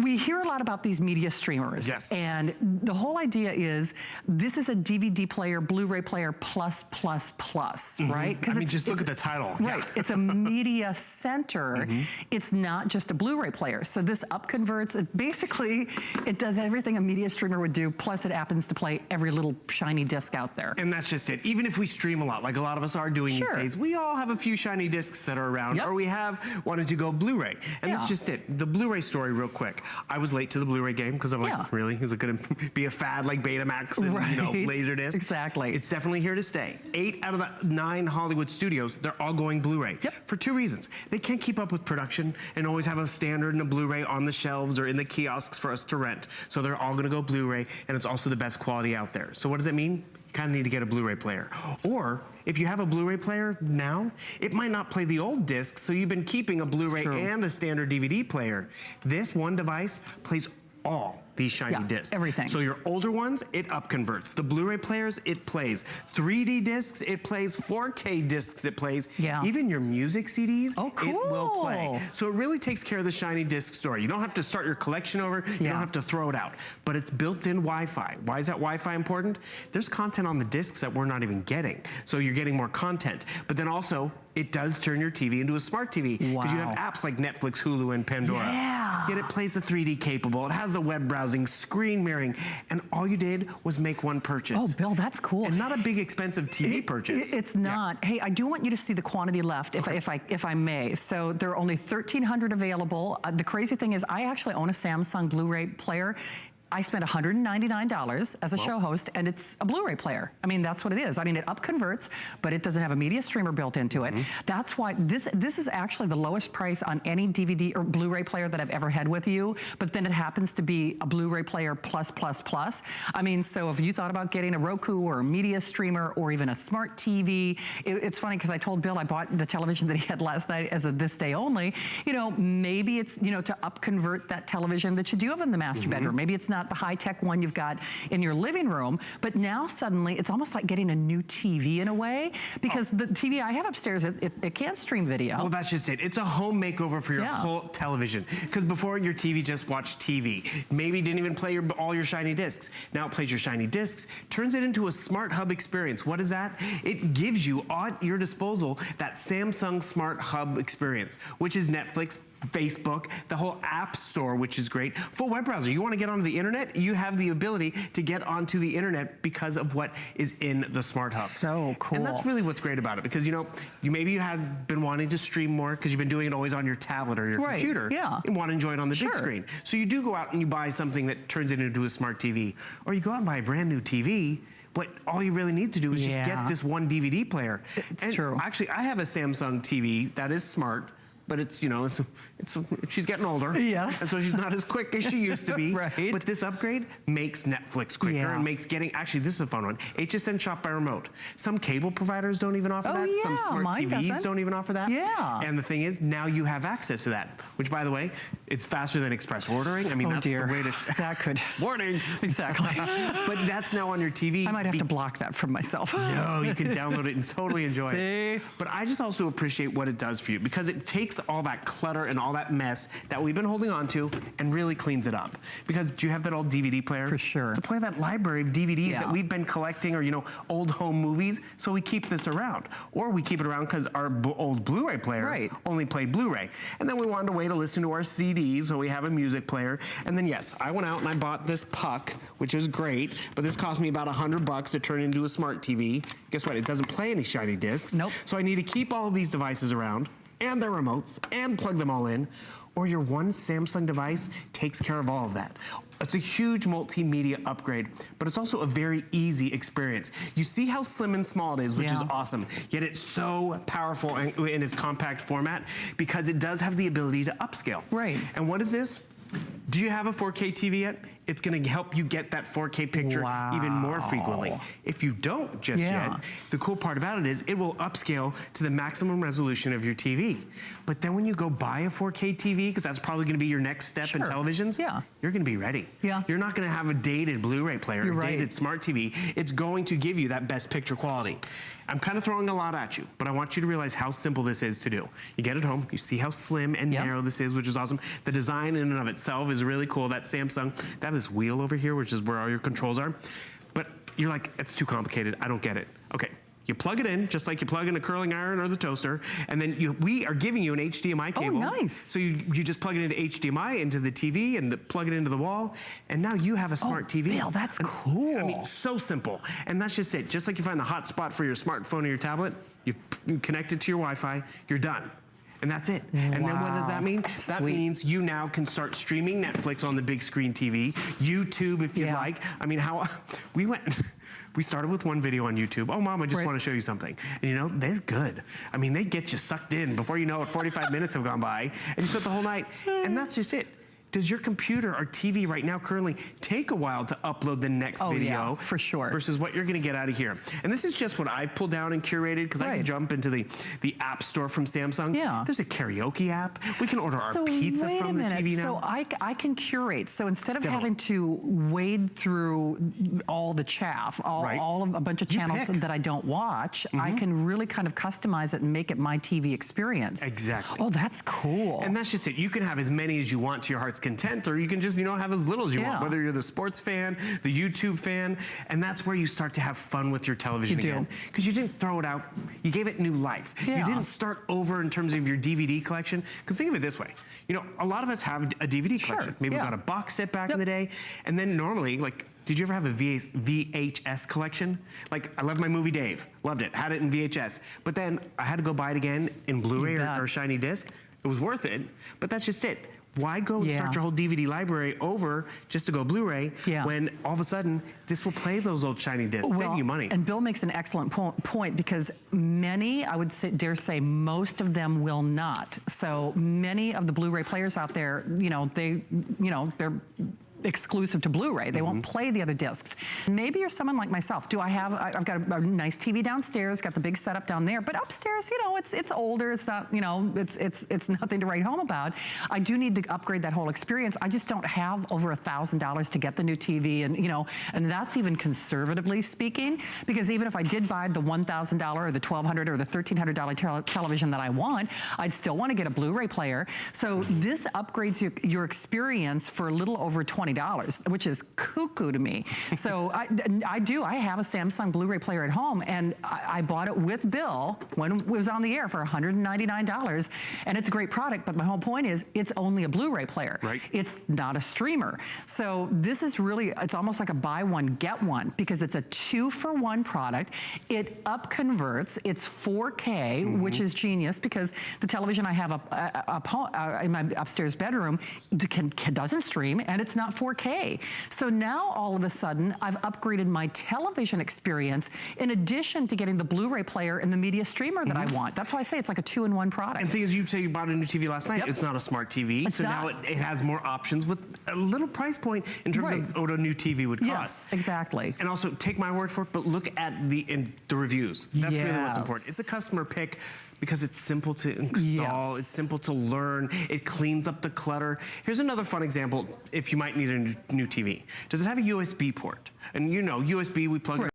we hear a lot about these media streamers. Yes. And the whole idea is, this is a DVD player, Blu-ray player plus, right? I mean, just look at the title. Right, Yeah. it's a media center. It's not just a Blu-ray player. So this upconverts, basically, it does everything a media streamer would do, plus it happens to play every little shiny disc out there. And that's just it. Even if we stream a lot, like a lot of us are doing these days, we all have a few shiny discs that are around, or we have wanted to go Blu-ray. And that's just it. The Blu-ray story real quick. I was late to the Blu-ray game because I'm like, really? Is it gonna be a fad like Betamax and you know, Laserdisc? Exactly. It's definitely here to stay. 8 out of the 9 Hollywood studios, they're all going Blu-ray. For 2 reasons. They can't keep up with production and always have a standard and a Blu-ray on the shelves or in the kiosks for us to rent. So they're all gonna go Blu-ray, and it's also the best quality out there. So what does that mean? You kind of need to get a Blu-ray player. Or if you have a Blu-ray player now, it might not play the old disc, so you've been keeping a Blu-ray and a standard DVD player. This one device plays all these shiny discs. Everything. So your older ones, it upconverts. The Blu-ray players, it plays. 3D discs, it plays. 4K discs, it plays. Even your music CDs, it will play. So it really takes care of the shiny disc story. You don't have to start your collection over. You don't have to throw it out. But it's built-in Wi-Fi. Why is that Wi-Fi important? There's content on the discs that we're not even getting. So you're getting more content. But then also, it does turn your TV into a smart TV. Because you have apps like Netflix, Hulu, and Pandora. Yet it plays the 3D capable. It has the web browsing, screen mirroring, and all you did was make one purchase. Oh, Bill, that's cool. And not a big expensive TV purchase. It's not. Hey, I do want you to see the quantity left, if I may. So there are only 1,300 available. The crazy thing is, I actually own a Samsung Blu-ray player. I spent $199 as a show host, and it's a Blu-ray player. I mean, that's what it is. I mean, it upconverts, but it doesn't have a media streamer built into it. That's why this is actually the lowest price on any DVD or Blu-ray player that I've ever had with you, but then it happens to be a Blu-ray player plus. I mean, so if you thought about getting a Roku or a media streamer or even a smart TV, it's funny because I told Bill I bought the television that he had last night as a this day only. You know, maybe it's, you know, to upconvert that television that you do have in the master bedroom. Maybe it's not the high-tech one you've got in your living room, but now suddenly it's almost like getting a new TV in a way, because the TV I have upstairs, it can't stream video. Well, that's just it. It's a home makeover for your whole television. Because before, your TV just watched TV. Maybe didn't even play all your shiny discs. Now it plays your shiny discs, turns it into a smart hub experience. What is that? It gives you at your disposal that Samsung Smart Hub experience, which is Netflix, Facebook, the whole app store, which is great. Full web browser. You want to get onto the internet? You have the ability to get onto the internet because of what is in the Smart Hub. So cool. And that's really what's great about it, because you know, maybe you have been wanting to stream more because you've been doing it always on your tablet or your computer and want to enjoy it on the big screen. So you do go out and you buy something that turns it into a smart TV, or you go out and buy a brand new TV. But all you really need to do is just get this one DVD player. It's true. Actually, I have a Samsung TV that is smart, but it's, you know, she's getting older. Yes. And so she's not as quick as she used to be. But this upgrade makes Netflix quicker and makes getting, actually, this is a fun one, HSN Shop by Remote. Some cable providers don't even offer that. Some smart TVs don't even offer that. And the thing is, now you have access to that, which, by the way, it's faster than express ordering. I mean, that's the way to... That could... Warning. Exactly. But that's now on your TV. I might have to block that from myself. No, you can download it and totally enjoy it. But I just also appreciate what it does for you, because it takes all that clutter and all that mess that we've been holding on to and really cleans it up. Because do you have that old DVD player? For sure. To play that library of DVDs that we've been collecting, or, you know, old home movies, so we keep this around. Or we keep it around because our old Blu-ray player only played Blu-ray. And then we wanted a way to listen to our CDs, so we have a music player. And then, yes, I went out and I bought this puck, which is great, but this cost me about $100 to turn into a smart TV. Guess what? It doesn't play any shiny discs. So I need to keep all of these devices around, and their remotes, and plug them all in, or your one Samsung device takes care of all of that. It's a huge multimedia upgrade, but it's also a very easy experience. You see how slim and small it is, which is awesome, yet it's so powerful in its compact format, because it does have the ability to upscale. And what is this? Do you have a 4K TV yet? It's gonna help you get that 4K picture even more frequently. If you don't just yet, the cool part about it is it will upscale to the maximum resolution of your TV. But then when you go buy a 4K TV, because that's probably gonna be your next step in televisions, you're gonna be ready. You're not gonna have a dated Blu-ray player, or a dated smart TV. It's going to give you that best picture quality. I'm kind of throwing a lot at you, but I want you to realize how simple this is to do. You get it home, you see how slim and narrow this is, which is awesome. The design in and of itself is really cool. That Samsung, they have this wheel over here, which is where all your controls are. But you're like, it's too complicated, I don't get it. Okay. You plug it in, just like you plug in a curling iron or the toaster, and then we are giving you an HDMI cable. Oh, nice. So you just plug it into HDMI, into the TV, and plug it into the wall, and now you have a smart TV. Bill, that's cool. I mean, so simple. And that's just it. Just like you find the hotspot for your smartphone or your tablet, you connect it to your Wi-Fi, you're done. And that's it. And then what does that mean? That means you now can start streaming Netflix on the big screen TV, YouTube if you'd like. I mean, we started with one video on YouTube. Oh, Mom, I just want to show you something. And you know, they're good. I mean, they get you sucked in. Before you know it, 45 minutes have gone by, and you spent the whole night. And that's just it. Does your computer or TV right now currently take a while to upload the next video? Yeah, for sure. Versus what you're gonna get out of here. And this is just what I've pulled down and curated, because I can jump into the app store from Samsung. Yeah. There's a karaoke app. We can order our pizza from the TV now. So I can curate. So instead of having to wade through all the chaff, all of a bunch of channels that I don't watch, I can really kind of customize it and make it my TV experience. Exactly. Oh, that's cool. And that's just it. You can have as many as you want to your heart's content, or you can just, have as little as you want, whether you're the sports fan, the YouTube fan, and that's where you start to have fun with your television again. Because you didn't throw it out, you gave it new life. You didn't start over in terms of your DVD collection, because think of it this way. A lot of us have a DVD collection. Maybe we got a box set back in the day, and then normally, like, did you ever have a VHS collection? Like, I loved my movie Dave, loved it, had it in VHS, but then I had to go buy it again in Blu-ray or shiny disc. It was worth it, but that's just it. Why go and start your whole DVD library over just to go Blu-ray when all of a sudden this will play those old shiny discs, saving you money? And Bill makes an excellent point, because many, I would dare say most of them will not. So many of the Blu-ray players out there, they're exclusive to Blu-ray. They won't play the other discs. Maybe you're someone like myself. I've got a nice TV downstairs, got the big setup down there, but upstairs, it's older. It's not, it's nothing to write home about. I do need to upgrade that whole experience. I just don't have over $1,000 to get the new TV, and that's even conservatively speaking, because even if I did buy the $1,000 or the $1,200 or the $1,300 television that I want, I'd still want to get a Blu-ray player. So this upgrades your experience for a little over $20, which is cuckoo to me. So I have a Samsung Blu-ray player at home, and I bought it with Bill when it was on the air for $199, and it's a great product, but my whole point is it's only a Blu-ray player. It's not a streamer. So this is really, it's almost like a buy one, get one, because it's a 2-for-1 product. It up converts, it's 4K, which is genius, because the television I have in my upstairs bedroom doesn't stream, and it's not 4K. So now all of a sudden, I've upgraded my television experience in addition to getting the Blu-ray player and the media streamer that I want. That's why I say it's like a 2-in-1 product. And the thing is, you say you bought a new TV last night. It's not a smart TV. So now it has more options with a little price point in terms of what a new TV would cost. Yes, exactly. And also, take my word for it, but look at the reviews. That's really what's important. It's a customer pick, because it's simple to install, it's simple to learn, it cleans up the clutter. Here's another fun example if you might need a new TV. Does it have a USB port? And USB, we plug it